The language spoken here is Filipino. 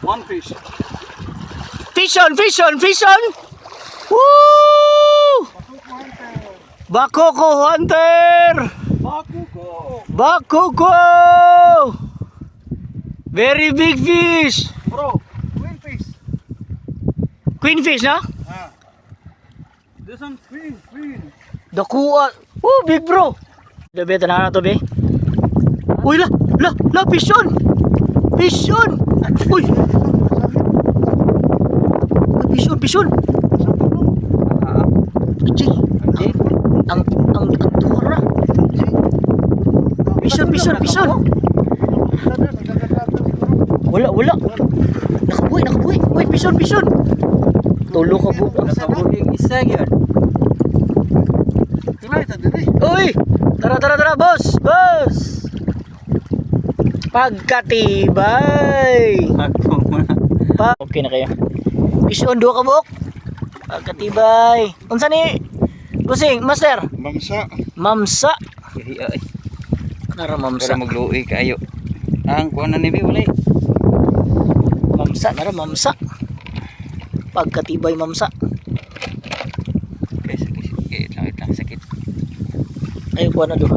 One fish. Fish on, fish on, fish on. Woo! Bakoko hunter. Bakuko. Bakoko. Very big fish. Bro, queen fish. Queen fish na? This one queen. Dakuha. Oh, big bro. Dabi, tanahan na to, be. Uy, la, fish on. Fish on. Uy. Fish on. Jay. Ang dura. Fish on. Wala. Nakabuhi. Uy, fish on. Tulo ka po. Nakabuhi isa yun. Uy! Tara, boss! Pagkatibay! Ako mo. Okay na kayo. Fish on, duha ka buok. Pagkatibay. Unsa ni? Kusing, master? Mamsa. Nara mamsa. Para magluoy kayo. Ang kuha na ni Bi, Mamsa. Pagkatibay mamsa. Okay, sakit lang. Ay, kuha na duha.